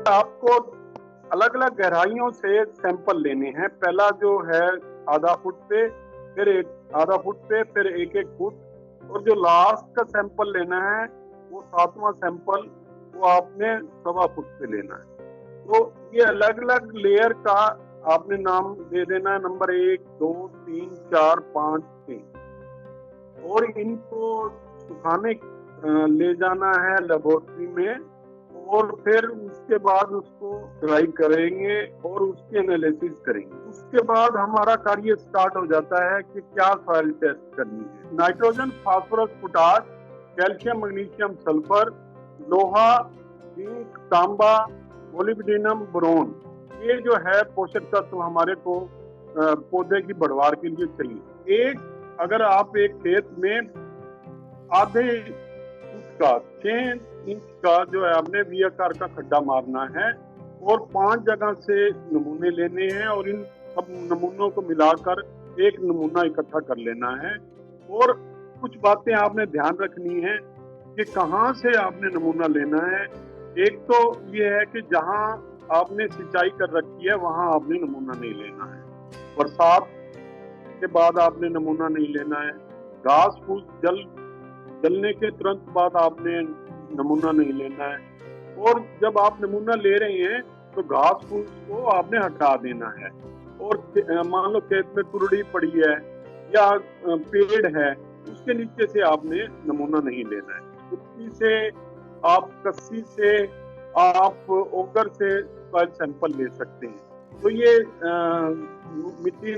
आपको अलग अलग गहराइयों से सैंपल लेने हैं। पहला जो है आधा फुट पे, फिर एक आधा फुट पे, फिर एक एक फुट, और जो लास्ट का सैंपल लेना है वो 7वां सैंपल वो आपने 1.25 फुट पे लेना है। तो ये अलग अलग लेयर का आपने नाम दे देना है, नंबर 1, 2, 3, 4, 5, 6, और इनको सुखाने ले जाना है लेबोरेटरी में, और फिर उसके बाद उसको ड्राई करेंगे और उसकी एनालिसिस करेंगे। उसके बाद हमारा कार्य स्टार्ट हो जाता है कि क्या सॉइल टेस्ट करनी है। Nitrogen, phosphorus, potash, calcium, magnesium, sulphur, लोहा, जिंक, तांबा, मोलिब्डेनम, बोरोन, ये जो है पोषक तत्व हमारे को पौधे की बढ़वार के लिए चाहिए। अगर आप एक खेत में आधे फुट का 6 इंच का जो है आपने वी आकार का खड्डा मारना है, और 5 जगह से नमूने लेने हैं, और इन सब नमूनों को मिलाकर एक नमूना इकट्ठा कर लेना है। और कुछ बातें आपने ध्यान रखनी है कि कहाँ से आपने नमूना लेना है। एक तो ये है कि जहाँ आपने सिंचाई कर रखी है वहाँ आपने नमूना नहीं लेना है, बरसात के बाद आपने नमूना नहीं लेना है, घास फूस जलने के तुरंत बाद आपने नमूना नहीं लेना है, और जब आप नमूना ले रहे हैं तो घास फूस को आपने हटा देना है। और मान लो खेत में कुरड़ी पड़ी है या पेड़ है, उसके नीचे से आपने नमूना नहीं लेना है। कुत्ती से, आप कस्सी से, आप ओगर से सॉइल सैंपल ले सकते हैं। तो ये मिट्टी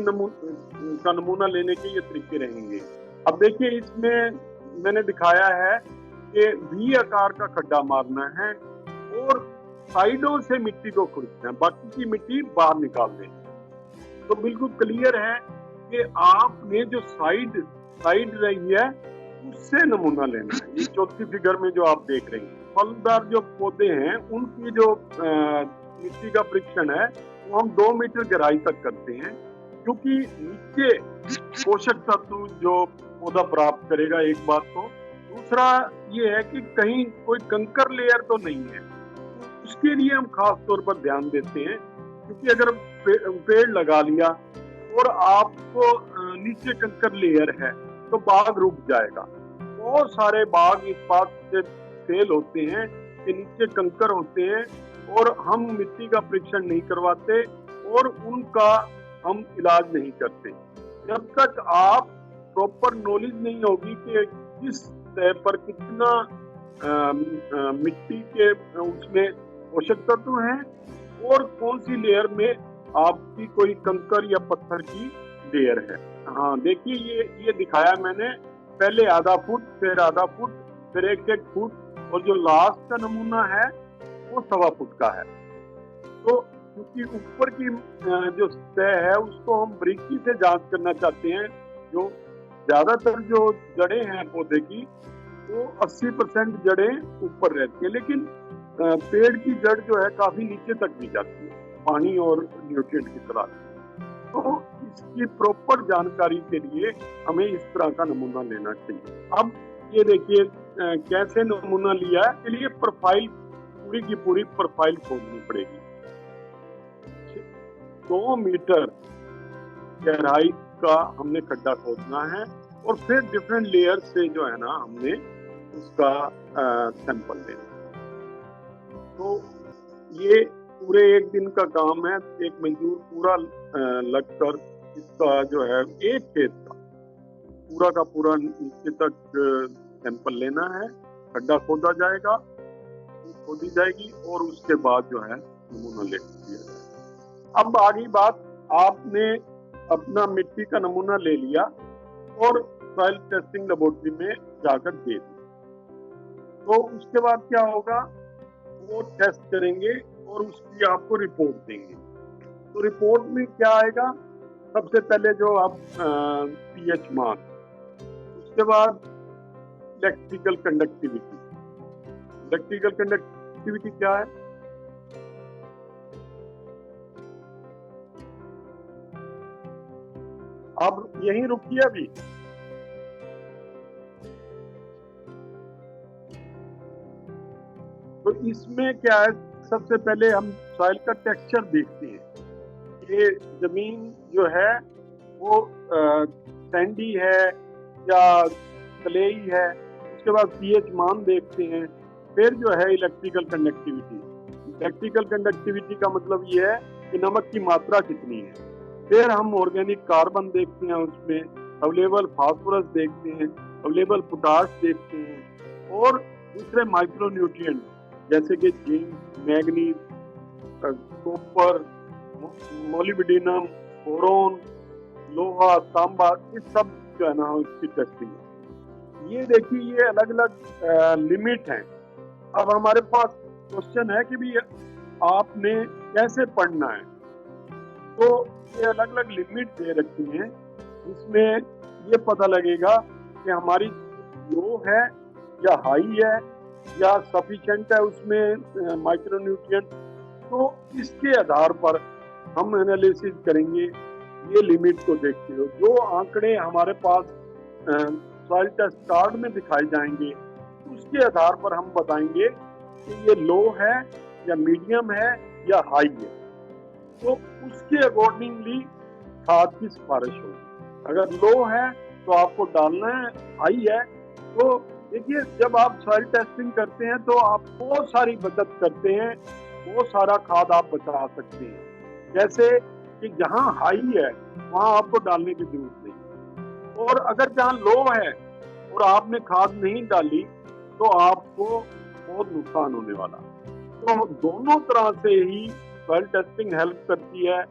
का नमूना लेने के ये तरीके रहेंगे। अब देखिए, इसमें मैंने दिखाया है कि वी आकार का खड्डा मारना है और साइडों से मिट्टी को खुरचना है, बाकी की मिट्टी बाहर निकाल देनी। तो बिल्कुल क्लियर है कि आपने जो साइड रही है उससे नमूना लेना है। ये चौथी फिगर में जो आप देख रहे हैं, फलदार जो पौधे हैं उनकी जो मिट्टी का परीक्षण है वो हम 2 मीटर गहराई तक करते हैं, क्योंकि नीचे पोषक तत्व जो पौधा प्राप्त करेगा, एक बात तो। दूसरा ये है कि कहीं कोई कंकर लेयर तो नहीं है, उसके लिए हम खास तौर पर ध्यान देते हैं, क्योंकि अगर पेड़ लगा लिया और आपको नीचे कंकर लेयर है तो बाग रुक जाएगा। बहुत सारे बाग इस बात से फेल होते हैं कि नीचे कंकर होते हैं और हम मिट्टी का परीक्षण नहीं करवाते और उनका हम इलाज नहीं करते। जब तक आप प्रॉपर नॉलेज नहीं होगी कि किस तय पर कितना मिट्टी के उसमें पोषक तत्व हैं और कौन सी लेयर में आपकी कोई कंकर या पत्थर की लेयर है। हाँ, देखिए ये दिखाया मैंने, पहले आधा फुट, फिर आधा फुट, फिर एक एक फुट, और जो लास्ट का नमूना है वो 1.25 फुट का है। तो क्योंकि ऊपर की जो सतह है उसको हम बारीकी से जांच करना चाहते हैं। जो ज्यादातर जो जड़ें हैं पौधे की वो 80% जड़ें ऊपर रहती है, लेकिन पेड़ की जड़ जो है काफी नीचे तक भी जाती है, पानी और न्यूट्रिएंट की तरह। तो इसकी प्रॉपर जानकारी के लिए हमें इस तरह का नमूना लेना चाहिए। अब ये देखिए कैसे नमूना लिया है, के लिए प्रोफाइल, पूरी की पूरी प्रोफाइल खोदनी पड़ेगी। 2 मीटर गहराई का हमने खड्डा खोदना है और फिर डिफरेंट लेयर से जो है ना हमने उसका सैंपल लेना। तो ये पूरे एक दिन का काम है। एक मजदूर पूरा लगकर इसका जो है एक खेत का पूरा का पूरा नीचे तक सैंपल लेना है। खड्डा खोदा जाएगा, खोदी जाएगी और उसके बाद जो है नमूना ले लिया जाएगा। अब आगे बात, आपने अपना मिट्टी का नमूना ले लिया और सॉइल टेस्टिंग लेबोरेटरी में जाकर दे दिया। तो उसके बाद क्या होगा, वो टेस्ट करेंगे और उसकी आपको रिपोर्ट देंगे। तो रिपोर्ट में क्या आएगा, सबसे पहले जो आप पीएच मान, उसके बाद इलेक्ट्रिकल कंडक्टिविटी। इलेक्ट्रिकल कंडक्टिविटी क्या है, अब यहीं रुकिए अभी। तो इसमें क्या है, सबसे पहले हम सॉइल का टेक्सचर देखते हैं। ये जमीन जो है वो सैंडी है या क्लेई है। उसके बाद पीएच मान देखते हैं। फिर जो है इलेक्ट्रिकल कंडक्टिविटी। इलेक्ट्रिकल कंडक्टिविटी का मतलब ये है कि नमक की मात्रा कितनी है। फिर हम ऑर्गेनिक कार्बन देखते हैं, उसमें अवेलेबल फास्फोरस देखते हैं, अवेलेबल पोटाश देखते हैं, और दूसरे माइक्रो न्यूट्रिएंट जैसे कि zinc, manganese, copper, molybdenum, boron, लोहा, तांबा, ये सब जो है ना इसकी टेस्टिंग है। ये देखिए ये अलग अलग लिमिट हैं। अब हमारे पास क्वेश्चन है कि भी आपने कैसे पढ़ना है। तो ये अलग अलग लिमिट दे रखी हैं, इसमें ये पता लगेगा कि हमारी लो है या हाई है या सफिशिएंट है उसमें माइक्रो न्यूट्रिएंट। तो इसके आधार पर हम एनालिसिस करेंगे ये लिमिट को देखते हुए। जो आंकड़े हमारे पास सॉइल टेस्ट कार्ड में दिखाए जाएंगे उसके आधार पर हम बताएंगे कि ये लो है या मीडियम है या हाई है। तो उसके अकॉर्डिंगली खाद की सिफारिश होगी। अगर लो है तो आपको डालना है, हाई है तो देखिए जब आप सॉइल टेस्टिंग करते हैं तो आप बहुत सारी बचत करते हैं, बहुत सारा खाद आप बचा सकते हैं। जैसे कि जहाँ हाई है वहाँ आपको डालने की जरूरत नहीं, और अगर जहाँ लो है और आपने खाद नहीं डाली तो आपको बहुत नुकसान होने वाला। तो दोनों तरह से ही सॉइल टेस्टिंग हेल्प करती है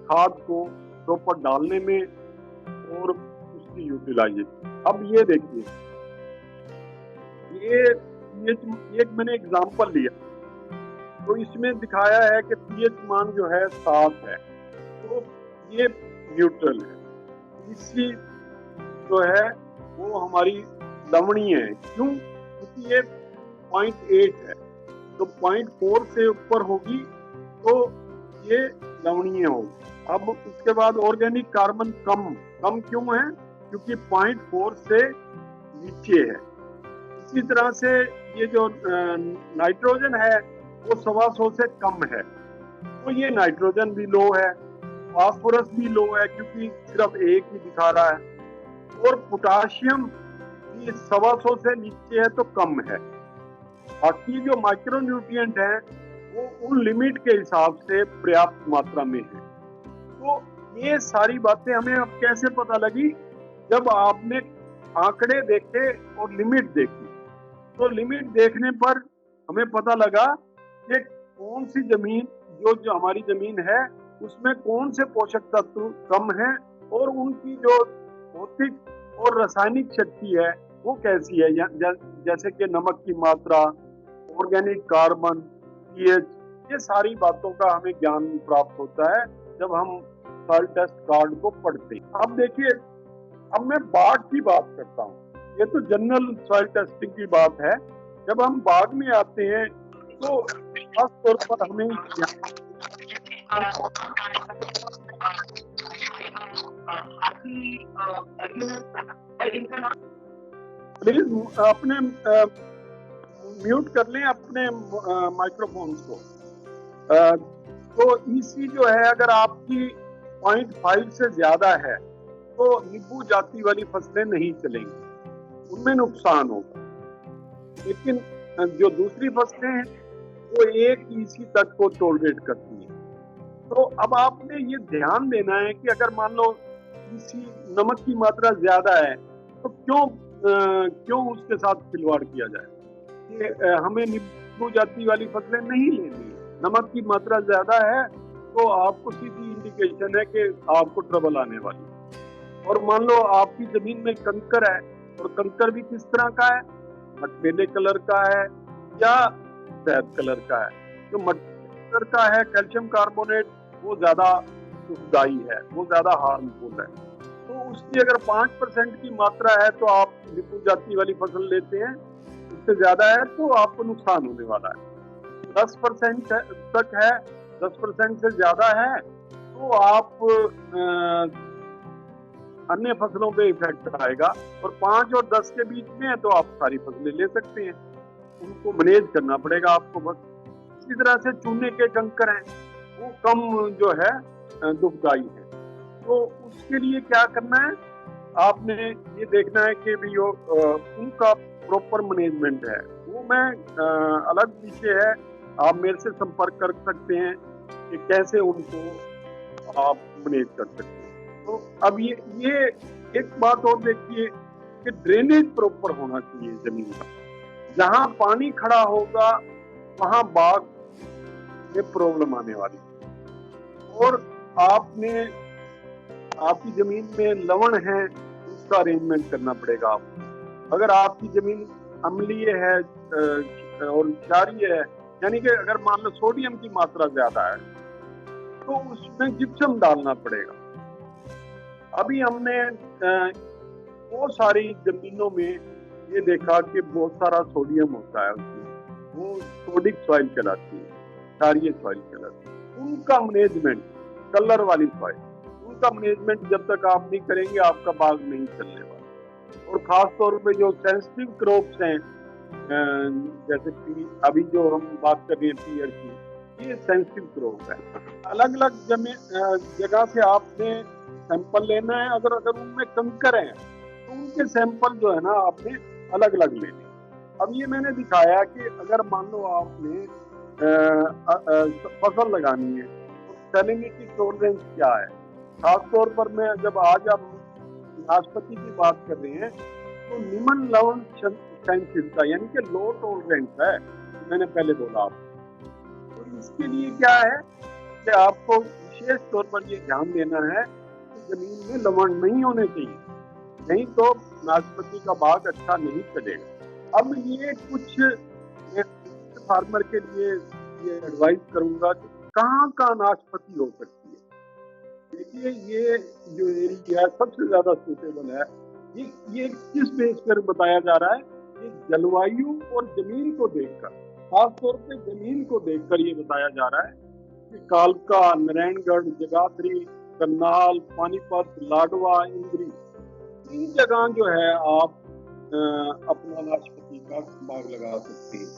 खाद को प्रॉपर डालने में और उसकी यूटिलाइजेशन। अब ये देखिए ये एक मैंने एग्जांपल लिया तो इसमें दिखाया है कि पीएच मान जो है 7 है, तो ये न्यूट्रल है। इसी जो है वो हमारी लवणीय है। क्यों? क्योंकि ये 0.8 है, तो 0.4 से ऊपर होगी तो ये लवणीय होगी। अब उसके बाद ऑर्गेनिक कार्बन कम क्यों है? क्योंकि 0.4 से नीचे है। इसी तरह से ये जो नाइट्रोजन है वो 125 से कम है, तो ये नाइट्रोजन भी लो है। फास्फोरस भी लो है क्योंकि सिर्फ एक ही दिखा रहा है, और पोटाशियम भी 125 से नीचे है तो कम है। बाकी जो माइक्रो न्यूट्रिएंट है वो उन लिमिट के हिसाब से पर्याप्त मात्रा में है। तो ये सारी बातें हमें अब कैसे पता लगी? जब आपने आंकड़े देखे और लिमिट देखी। तो लिमिट देखने पर हमें पता लगा कि कौन सी जमीन जो हमारी जमीन है उसमें कौन से पोषक तत्व कम है और उनकी जो भौतिक और रासायनिक शक्ति है वो कैसी है। जैसे कि नमक की मात्रा, ऑर्गेनिक कार्बन, पीएच, ये सारी बातों का हमें ज्ञान प्राप्त होता है जब हम सॉइल टेस्ट कार्ड को पढ़ते हैं। अब देखिए अब मैं बाग की बात करता हूँ। ये तो जनरल सॉइल टेस्टिंग की बात है। जब हम बाग में आते हैं तो खास तौर पर हमें प्लीज अपने म्यूट कर लें अपने माइक्रोफोन्स को। तो ईसी जो है अगर आपकी 0.5 से ज्यादा है तो नींबू जाति वाली फसलें नहीं चलेंगी, उनमें नुकसान होगा। लेकिन जो दूसरी फसलें हैं वो 1 ईसी तक को टॉलरेट करती हैं। तो अब आपने ये ध्यान देना है कि अगर मान लो ईसी नमक की मात्रा ज्यादा है तो क्यों उसके साथ खिलवाड़ किया जाए। कि हमें नींबू जाति वाली फसलें नहीं लेनी है। नमक की मात्रा ज्यादा है तो आपको सीधी इंडिकेशन है कि आपको ट्रबल आने वाली है। और मान लो आपकी जमीन में कंकर है, और कंकर भी किस तरह का है? मटमैले कलर का है या सफेद कलर का है। जो मटमैले कलर का है कैल्शियम कार्बोनेट वो ज्यादा दुखदाई है, वो ज्यादा हार्मफुल है। तो उसकी अगर 5% की मात्रा है तो आप नींबू जाति वाली फसल लेते हैं, उससे ज्यादा है तो आपको नुकसान होने वाला है। 10% तक है, 10% से ज्यादा है तो आप अन्य फसलों पे इफेक्ट आएगा। और 5 और 10 के बीच में है तो आप सारी फसलें ले सकते हैं। उनको मैनेज करना पड़ेगा आपको बस। इसी तरह से चूने के कंकर हैं, वो कम जो है दुखदाई है। तो उसके लिए क्या करना है, आपने ये देखना है कि भी उनका प्रॉपर मैनेजमेंट है। वो मैं अलग विषय है, आप मेरे से संपर्क कर सकते हैं कि कैसे उनको आप मैनेज कर सकते हैं। तो अब ये एक बात और देखिए कि ड्रेनेज प्रॉपर होना चाहिए जमीन का। जहां पानी खड़ा होगा वहां बाग में प्रॉब्लम आने वाली है। और आपकी जमीन में लवण है, उसका अरेंजमेंट करना पड़ेगा आपको। अगर आपकी जमीन अम्लीय है और क्षारीय है, यानी कि अगर मान लो सोडियम की मात्रा ज्यादा है, तो उसमें जिप्सम डालना पड़ेगा। अभी हमने बहुत सारी जमीनों में ये देखा कि बहुत सारा सोडियम होता है उसमें, वो सोडिक सॉइल कहलाती है, क्षारीय सॉइल कहलाती है। उनका मैनेजमेंट, कलर वाली सॉइल, उनका मैनेजमेंट जब तक आप नहीं करेंगे आपका बाग नहीं चलने वाला। और खास तौर पे जो सेंसिटिव क्रॉप्स हैं, जैसे कि अभी जो हम बात कर रहे हैं पीयर की, ये सेंसिटिव क्रॉप है। अलग अलग जगह से आपने सैंपल लेना है। अगर उनमें कंकर हैं तो उनके सैंपल जो है ना आपने अलग अलग लेने। अब ये मैंने दिखाया कि अगर मान लो आपने फसल लगानी है तो सैलिनिटी टॉलरेंस क्या है। खास तौर पर मैं जब आज आप नाशपाती की बात कर रहे हैं तो निम्न लवण सहनशीलता यानी कि लो टॉलरेंस है, मैंने पहले बोला आपको। तो इसके लिए क्या है कि आपको विशेष तौर पर ये ध्यान देना है कि जमीन में लवण नहीं होने चाहिए, नहीं तो नाशपाती का बाग अच्छा नहीं चलेगा। अब ये कुछ फार्मर के लिए ये एडवाइस करूंगा कि कहाँ का नाशपाती हो सकती है। देखिए ये जो एरिया सबसे ज्यादा सूटेबल है, ये किस बेस पर बताया जा रहा है, ये जलवायु और जमीन को देखकर, खास तौर पे जमीन को देखकर ये बताया जा रहा है कि कालका, नारायणगढ़, जगाधरी, करनाल, पानीपत, लाडवा, इंद्री, इन जगह जो है आप अपना नाशपाती का बाग लगा सकते हैं,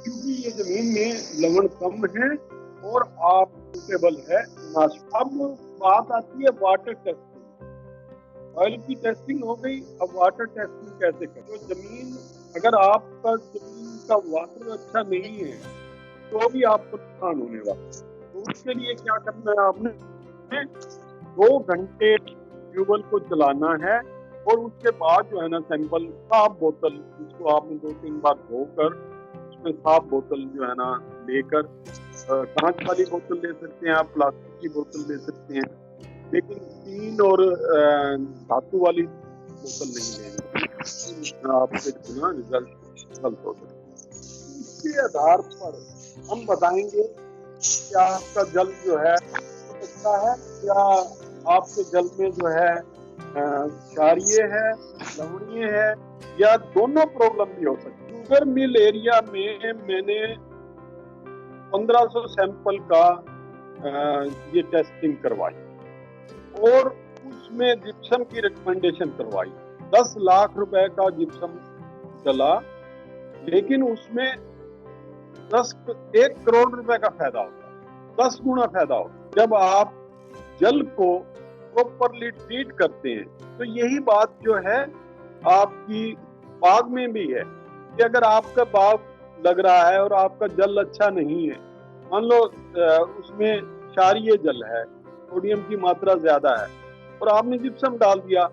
क्योंकि ये जमीन में लवण कम है और आप सूटेबल है नाशपाती। अब बात आती है वाटर टेस्टिंग। ऑयल की टेस्टिंग हो गई, अब वाटर टेस्टिंग कैसे करें। तो जमीन, अगर आपका जमीन का वाटर अच्छा नहीं है तो भी आपको नुकसान होने वाला। तो उसके लिए क्या करना है, आपने 2 घंटे ट्यूबवेल को चलाना है और उसके बाद जो है ना सैंपल साफ बोतल, इसको आपने 2-3 बार धोकर उसमें साफ बोतल जो है ना लेकर, कांच वाली बोतल ले सकते हैं आप, प्लास्टिक की बोतल ले सकते हैं, लेकिन टीन और धातु वाली बोतल नहीं लेनी, आपसे ना रिजल्ट गलत हो सकता है। इसके आधार पर हम बताएंगे क्या आपका जल जो है अच्छा है, क्या आपके जल में जो है क्षारीय है, लवणीय है, या दोनों प्रॉब्लम भी हो सकती है। शुगर मिल एरिया में मैंने 1500 सैंपल का ये टेस्टिंग करवाई और उसमें जिप्सम की रिकमेंडेशन करवाई। 10 लाख रुपए का जिप्सम चला, लेकिन उसमें 1 करोड़ रुपए का फायदा होता है, 10 गुना फायदा होता। जब आप जल को प्रॉपरली ट्रीट करते हैं तो यही बात जो है आपकी बाग में भी है कि अगर आपका बाग लग रहा है और आपका जल अच्छा नहीं है, मान लो उसमें क्षारीय जल है, सोडियम की मात्रा ज्यादा है और आपने जिप्सम डाल दिया,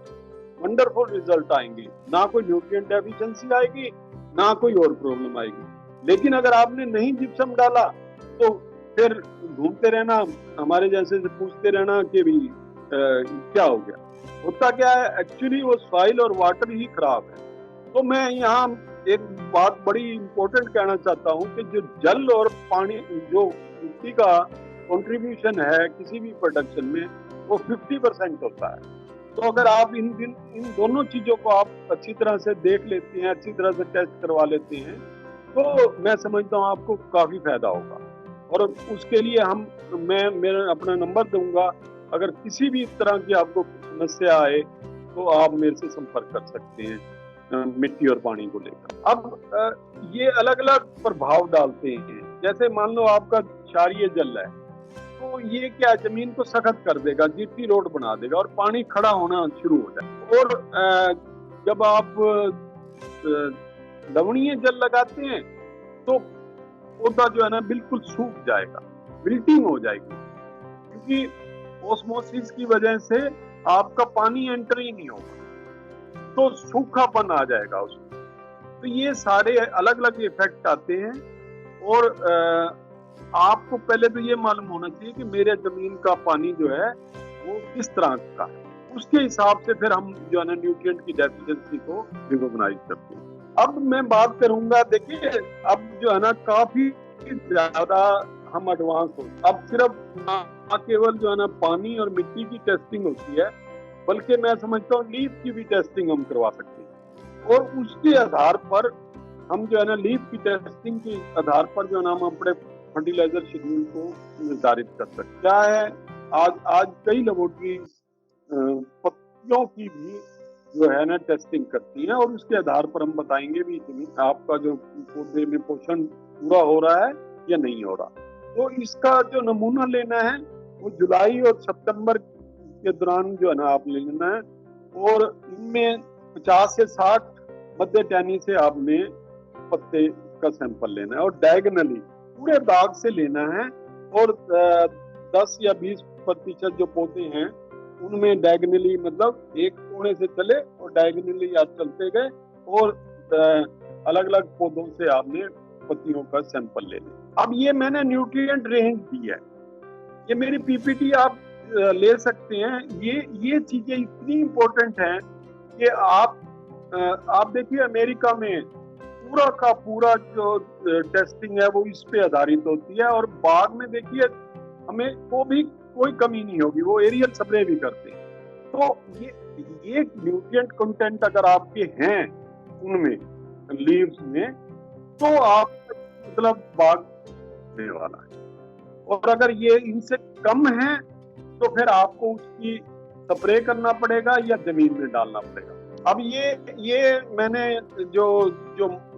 वंडरफुल रिजल्ट आएंगे, ना कोई न्यूट्रिएंट डेफिशिएंसी आएगी, ना कोई और प्रॉब्लम आएगी। लेकिन अगर आपने नहीं जिप्सम डाला तो फिर घूमते रहना, हमारे जैसे से पूछते रहना कि भी क्या हो गया। होता क्या है, एक्चुअली वो सॉइल और वाटर ही खराब है। तो मैं यहाँ एक बात बड़ी इंपॉर्टेंट कहना चाहता हूँ कि जो जल और पानी, जो मिट्टी का कंट्रीब्यूशन है किसी भी प्रोडक्शन में, वो 50% होता है। तो अगर आप इन दोनों चीजों को आप अच्छी तरह से देख लेते हैं, अच्छी तरह से टेस्ट करवा लेते हैं, तो मैं समझता हूँ आपको काफी फायदा होगा। और उसके लिए मैं अपना नंबर दूंगा, अगर किसी भी तरह की आपको समस्या आए तो आप मेरे से संपर्क कर सकते हैं मिट्टी और पानी को लेकर। अब ये अलग अलग प्रभाव डालते हैं जैसे मान लो आपका क्षारीय जल है, तो ये क्या जमीन को सख्त कर देगा, जीटी रोड बना देगा और पानी खड़ा होना शुरू हो जाएगा। और जब आप लवणीय जल लगाते हैं तो पौधा जो है ना बिल्कुल सूख जाएगा, विल्टिंग हो जाएगी, क्योंकि ओस्मोसिस की वजह से आपका पानी एंटर ही नहीं होगा, तो सूखापन आ जाएगा उसमें। तो ये सारे अलग अलग इफेक्ट आते हैं। और आपको पहले तो ये मालूम होना चाहिए कि मेरे जमीन का पानी जो है वो किस तरह का है, उसके हिसाब से फिर हम जो है ना न्यूट्रिएंट की डेफिशिएंसी को रिकॉग्नाइज करते हैं। अब मैं बात करूंगा, देखिए अब जो है ना काफी ज्यादा हम एडवांस हो, अब सिर्फ ना केवल जो है ना पानी और मिट्टी की टेस्टिंग होती है, बल्कि मैं समझता हूँ लीफ की भी टेस्टिंग हम करवा सकते हैं। और उसके आधार पर हम जो है ना लीफ की टेस्टिंग के आधार पर जो है ना हम अपने फर्टिलाइजर शेड्यूल को निर्धारित कर सकते। क्या है, आज कई लेबोरेटरी पत्तियों की भी जो है ना टेस्टिंग करती है, और उसके आधार पर हम बताएंगे भी आपका जो पौधे में पोषण पूरा हो रहा है या नहीं हो रहा। तो इसका जो नमूना लेना है वो जुलाई और सितंबर के दौरान जो है ना आप ले लेना है, और इनमें 50 से 60 मध्य टहनी से आपने पत्ते का सैंपल लेना है, और डायगोनली पूरे दाग से लेना है। और 10 या 20% जो पौधे हैं उनमें डायगोनली मतलब एक कोने से चले और डायगोनली आप चलते गए, और अलग अलग पौधों से आपने पत्तियों का सैंपल ले लिया। अब ये मैंने न्यूट्रिएंट रेंज दी है, ये मेरी पीपीटी आप ले सकते हैं। ये चीजें इतनी इम्पोर्टेंट हैं कि आप देखिए अमेरिका में पूरा का पूरा जो टेस्टिंग है वो इस पे आधारित होती है, और बाग में देखिए हमें को भी कोई कमी नहीं होगी, वो एरियल स्प्रे भी करते हैं। तो ये न्यूट्रिएंट कंटेंट अगर आपके हैं उनमें लीव्स में, तो आप मतलब बाग होने वाला है। और अगर ये इनसे कम है तो फिर आपको उसकी स्प्रे करना पड़ेगा या जमीन में डालना पड़ेगा। अब ये मैंने जो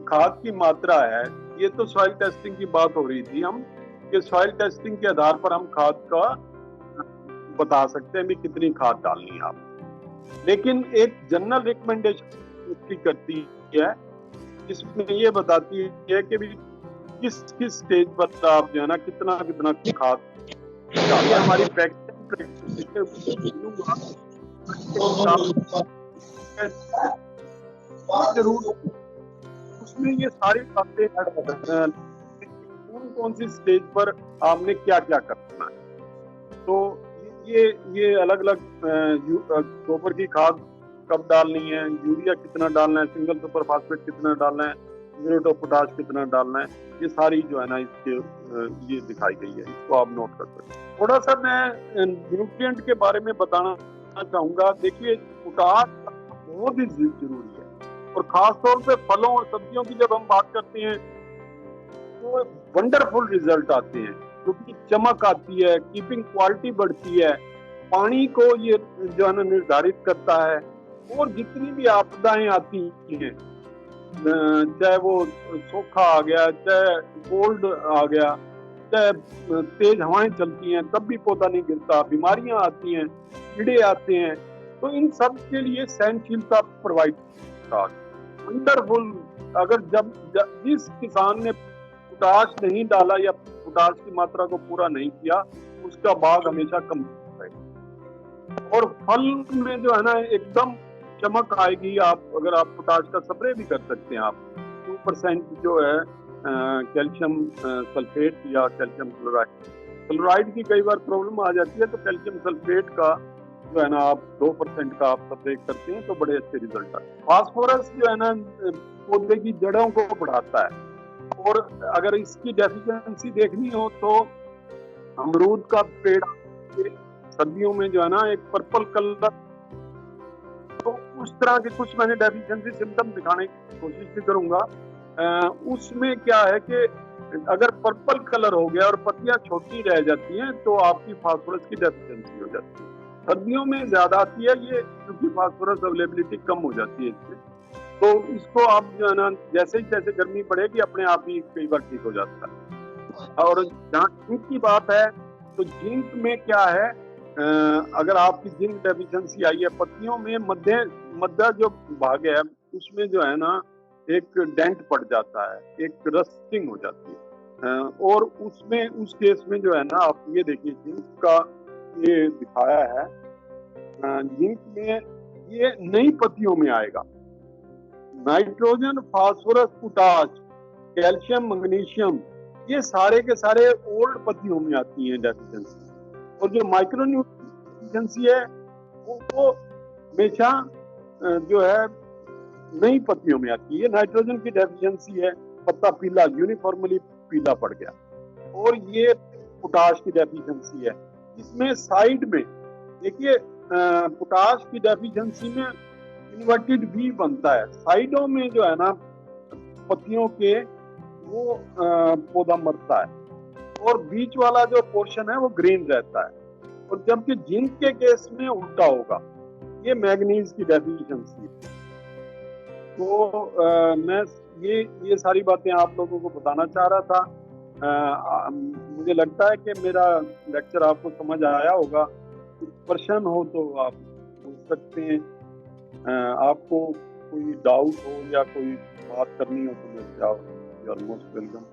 खाद की मात्रा है, ये तो सॉइल टेस्टिंग की बात हो रही थी हम, कि सॉइल टेस्टिंग के आधार पर हम खाद का बता सकते हैं भी कितनी खाद डालनी है आप। लेकिन एक जनरल रिकमेंडेशन उसकी करती है, इसमें ये बताती है कि भी किस स्टेज पर आप जो है ना कितना खाद डालिए। हमारी जरूर उसमें ये सारी बातें कौन सी स्टेज पर आपने क्या क्या करना है। तो ये अलग अलग गोबर की खाद कब डालनी है, यूरिया कितना डालना है, सिंगल सुपर फास्फेट कितना डालना है, म्यूरेट ऑफ पोटाश कितना डालना है, ये सारी जो है ना इसके ये दिखाई गई है, इसको आप नोट कर सकते हैं। थोड़ा सा मैं न्यूट्रिएंट के बारे में बताना चाहूंगा। देखिए पोटाश बहुत ही जरूरी है, और खास तौर पे फलों और सब्जियों की जब हम बात करते हैं तो वंडरफुल रिजल्ट आते हैं, क्योंकि चमक आती है, कीपिंग क्वालिटी बढ़ती है, पानी को ये जो है ना निर्धारित करता है। और जितनी भी आपदाएं आती हैं, चाहे वो सूखा आ गया, चाहे कोल्ड आ गया, चाहे तेज हवाएं चलती हैं तब भी पौधा नहीं गिरता, बीमारियां आती हैं, कीड़े आते हैं, तो इन सब के लिए सहनशीलता प्रोवाइड करता है। वंडरफुल। अगर जब जिस किसान ने पोटाश नहीं डाला या पोटाश की मात्रा को पूरा नहीं किया, उसका बाग हमेशा कम रहेगा। और फल में जो है ना एकदम चमक आएगी अगर आप पोटाश का स्प्रे भी कर सकते हैं। आप 2% जो है कैल्शियम सल्फेट या कैल्शियम क्लोराइड की कई बार प्रॉब्लम आ जाती है, तो कैल्शियम सल्फेट का जो है ना आप 2% का आप स्प्रे करते हैं तो बड़े अच्छे रिजल्ट आते हैं। फास्फोरस जो है ना पौधे की जड़ों को बढ़ाता है, और अगर इसकी डेफिशिएंसी देखनी हो तो अमरूद का पेड़ सर्दियों में जो है ना एक पर्पल कलर, तो उस तरह के कुछ मैंने डेफिशिएंसी सिम्टम दिखाने की कोशिश भी करूंगा। उसमें क्या है कि अगर पर्पल कलर हो गया और पत्तियां छोटी रह जाती हैं तो आपकी फास्फोरस की डेफिशिएंसी हो जाती है। सर्दियों में ज्यादा आती है ये, क्योंकि फास्फोरस अवेलेबिलिटी कम हो जाती है इसमें। तो इसको आप जो है ना जैसे ही गर्मी बढ़ेगी अपने आप ही कई बार ठीक हो जाता है। और जहाँ जिंक की बात है तो जिंक में क्या है, अगर आपकी जिंक डेफिशिएंसी आई है पत्तियों में, मध्य मध्य जो भाग है उसमें जो है ना एक डेंट पड़ जाता है, एक रस्टिंग हो जाती है। और उसमें उस केस में जो है ना, आप ये देखिए जिंक का ये दिखाया है, जिंक में ये नई पत्तियों में आएगा। Nitrogen, phosphorus, potash, calcium, magnesium, ये सारे के सारे ओल्ड पत्तियों में आती हैं डेफिशिएंसी। और जो माइक्रोन्यूट्रिएंट डेफिशिएंसी है वो हमेशा जो है नई पत्तियों में आती है। नाइट्रोजन की डेफिशिएंसी है, पत्ता पीला, यूनिफॉर्मली पीला पड़ गया। और ये पोटाश की डेफिशिएंसी है। इसमें साइड में देखिए, पोटाश की डेफिशिएंसी में इन्वर्टेड वी बनता है, साइडों में जो है ना पत्तियों के वो पौधा मरता है और बीच वाला जो पोर्शन है वो ग्रीन रहता है। और जबकि जिंक के केस में उल्टा होगा, ये मैग्नीज की डेफिशिएंसी है। तो मैं ये सारी बातें आप लोगों को बताना चाह रहा था। मुझे लगता है कि मेरा लेक्चर आपको समझ आया होगा। कुछ प्रश्न हो तो आप पूछ सकते हैं। आपको कोई डाउट हो या कोई बात करनी हो तो मेरे से आप, यू आर मोस्ट वेलकम।